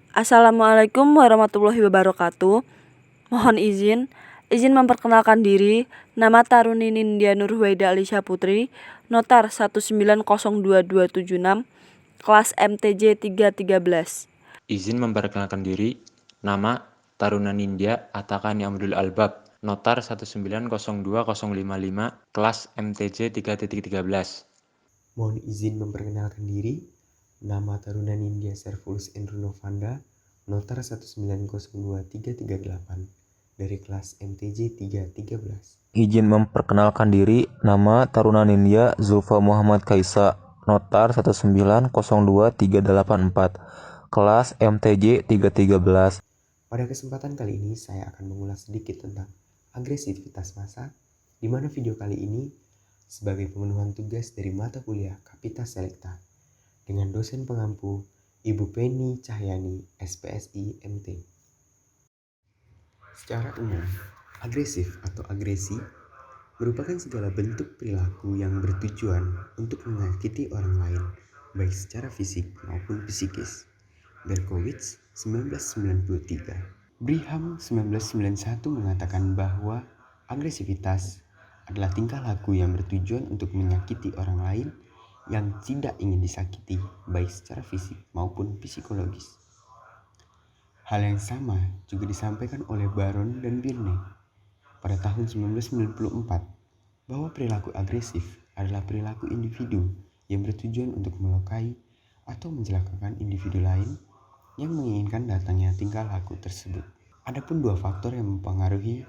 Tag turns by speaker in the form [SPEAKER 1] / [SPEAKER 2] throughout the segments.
[SPEAKER 1] Assalamualaikum warahmatullahi wabarakatuh. Mohon izin memperkenalkan diri. Nama Taruni Nindya Nurhuwaida Alisya Putri, Notar 1902276, kelas MTJ 313.
[SPEAKER 2] Izin memperkenalkan diri, nama Taruna Nindya Atakani Amdul Albab, Notar 1902055, kelas MTJ 3.13.
[SPEAKER 3] Mohon izin memperkenalkan diri, nama Taruna Nindya Servulus Endru Novanda, Notar 1902338, dari kelas MTJ 313.
[SPEAKER 4] Izin memperkenalkan diri, nama Taruna Nindya Zulfa Muhammad Kaisa, Notar 1902384, kelas MTJ 313.
[SPEAKER 3] Pada kesempatan kali ini saya akan mengulas sedikit tentang agresivitas massa, di mana video kali ini sebagai pemenuhan tugas dari mata kuliah Kapita Selekta dengan dosen pengampu Ibu Penny Cahyani, SPSI MT. Secara umum, agresif atau agresi merupakan segala bentuk perilaku yang bertujuan untuk menyakiti orang lain, baik secara fisik maupun psikis. Berkowitz, 1993. Brigham, 1991 mengatakan bahwa agresivitas adalah tingkah laku yang bertujuan untuk menyakiti orang lain yang tidak ingin disakiti, baik secara fisik maupun psikologis. Hal yang sama juga disampaikan oleh Baron dan Birney pada tahun 1994, bahwa perilaku agresif adalah perilaku individu yang bertujuan untuk melukai atau mencelakakan individu lain yang menginginkan datangnya tingkah laku tersebut. Adapun dua faktor yang mempengaruhi,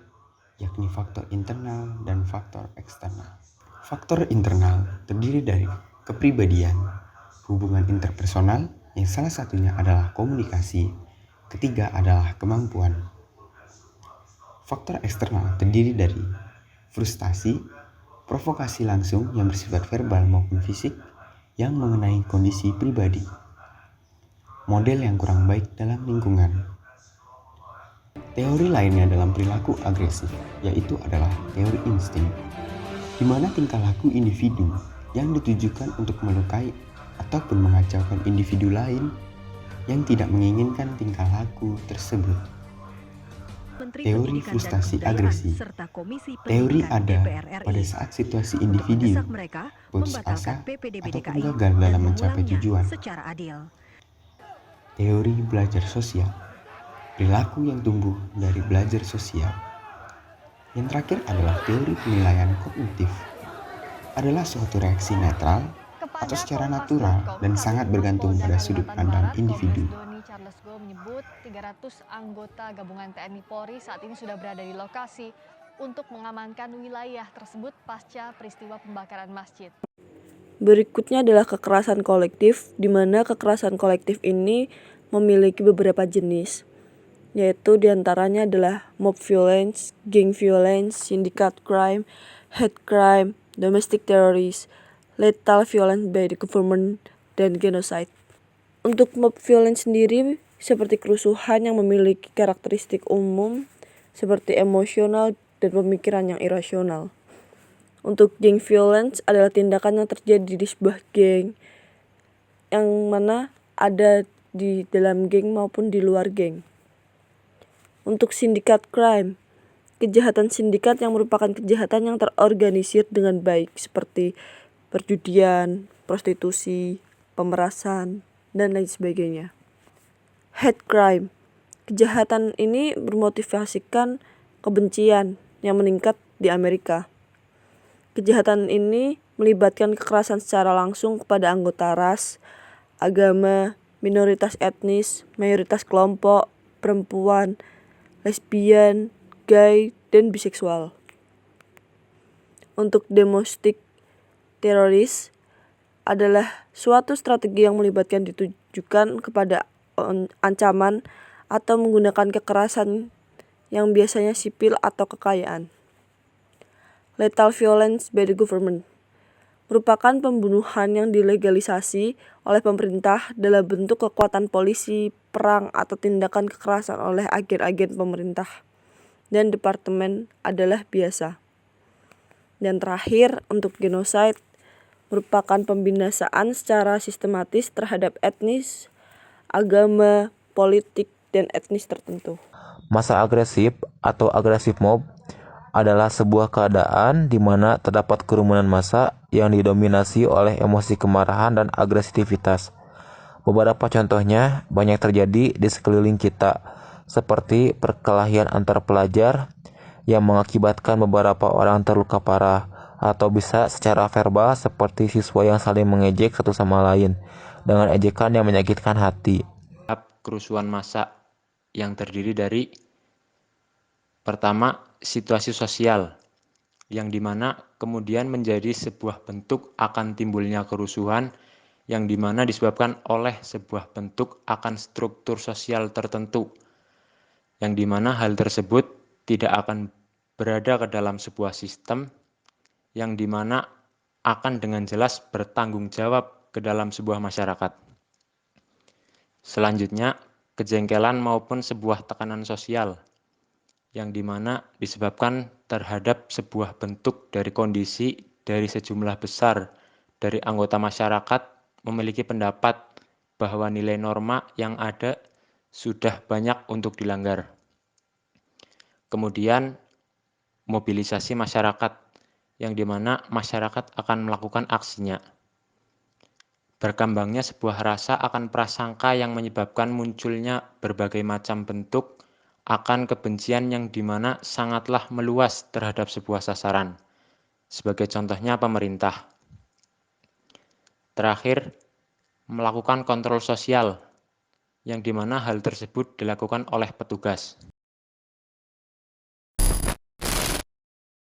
[SPEAKER 3] yakni faktor internal dan faktor eksternal. Faktor internal terdiri dari kepribadian, hubungan interpersonal yang salah satunya adalah komunikasi, ketiga adalah kemampuan. Faktor eksternal terdiri dari frustasi, provokasi langsung yang bersifat verbal maupun fisik yang mengenai kondisi pribadi, model yang kurang baik dalam lingkungan. Teori lainnya dalam perilaku agresif yaitu adalah teori insting, di mana tingkah laku individu yang ditujukan untuk melukai ataupun mengacaukan individu lain yang tidak menginginkan tingkah laku tersebut. Teori frustasi agresi. Teori ada pada saat situasi individu putus asa ataupun gagal dalam mencapai tujuan. Teori belajar sosial. Perilaku yang tumbuh dari belajar sosial. Yang terakhir adalah teori penilaian kognitif. Adalah suatu reaksi netral atau secara natural dan sangat bergantung pada sudut pandang individu.
[SPEAKER 5] Charles Go menyebut 300 anggota gabungan TNI Polri saat ini sudah berada di lokasi untuk mengamankan wilayah tersebut pasca peristiwa pembakaran masjid.
[SPEAKER 1] Berikutnya adalah kekerasan kolektif, di mana kekerasan kolektif ini memiliki beberapa jenis, yaitu diantaranya adalah mob violence, gang violence, syndicate crime, hate crime, domestic terrorist, lethal violence by the government, dan genocide. Untuk mob violence sendiri seperti kerusuhan yang memiliki karakteristik umum seperti emosional dan pemikiran yang irasional. Untuk gang violence adalah tindakan yang terjadi di sebuah geng, yang mana ada di dalam geng maupun di luar geng. Untuk syndicate crime, kejahatan sindikat yang merupakan kejahatan yang terorganisir dengan baik seperti perjudian, prostitusi, pemerasan, dan lain sebagainya. Hate crime, kejahatan ini bermotivasikan kebencian yang meningkat di Amerika. Kejahatan ini melibatkan kekerasan secara langsung kepada anggota ras, agama, minoritas etnis, mayoritas kelompok, perempuan, lesbian, gay, dan biseksual. Untuk domestic teroris adalah suatu strategi yang melibatkan ditujukan kepada ancaman atau menggunakan kekerasan yang biasanya sipil atau kekayaan. Lethal violence by the government merupakan pembunuhan yang dilegalisasi oleh pemerintah dalam bentuk kekuatan polisi, perang, atau tindakan kekerasan oleh agen-agen pemerintah dan departemen adalah biasa. Dan terakhir, untuk genocide merupakan pembinasaan secara sistematis terhadap etnis, agama, politik, dan etnis tertentu.
[SPEAKER 4] Massa agresif atau agresif mob adalah sebuah keadaan di mana terdapat kerumunan massa yang didominasi oleh emosi kemarahan dan agresivitas. Beberapa contohnya banyak terjadi di sekeliling kita, seperti perkelahian antar pelajar yang mengakibatkan beberapa orang terluka parah, atau bisa secara verbal seperti siswa yang saling mengejek satu sama lain dengan ejekan yang menyakitkan hati.
[SPEAKER 2] Kerusuhan massa yang terdiri dari pertama, situasi sosial, yang dimana kemudian menjadi sebuah bentuk akan timbulnya kerusuhan yang dimana disebabkan oleh sebuah bentuk akan struktur sosial tertentu, yang dimana hal tersebut tidak akan berada ke dalam sebuah sistem, yang dimana akan dengan jelas bertanggung jawab ke dalam sebuah masyarakat. Selanjutnya, kejengkelan maupun sebuah tekanan sosial, yang dimana disebabkan terhadap sebuah bentuk dari kondisi dari sejumlah besar dari anggota masyarakat memiliki pendapat bahwa nilai norma yang ada sudah banyak untuk dilanggar. Kemudian mobilisasi masyarakat, yang dimana masyarakat akan melakukan aksinya. Berkembangnya sebuah rasa akan prasangka yang menyebabkan munculnya berbagai macam bentuk akan kebencian yang dimana sangatlah meluas terhadap sebuah sasaran. Sebagai contohnya pemerintah. Terakhir, melakukan kontrol sosial, yang dimana hal tersebut dilakukan oleh petugas.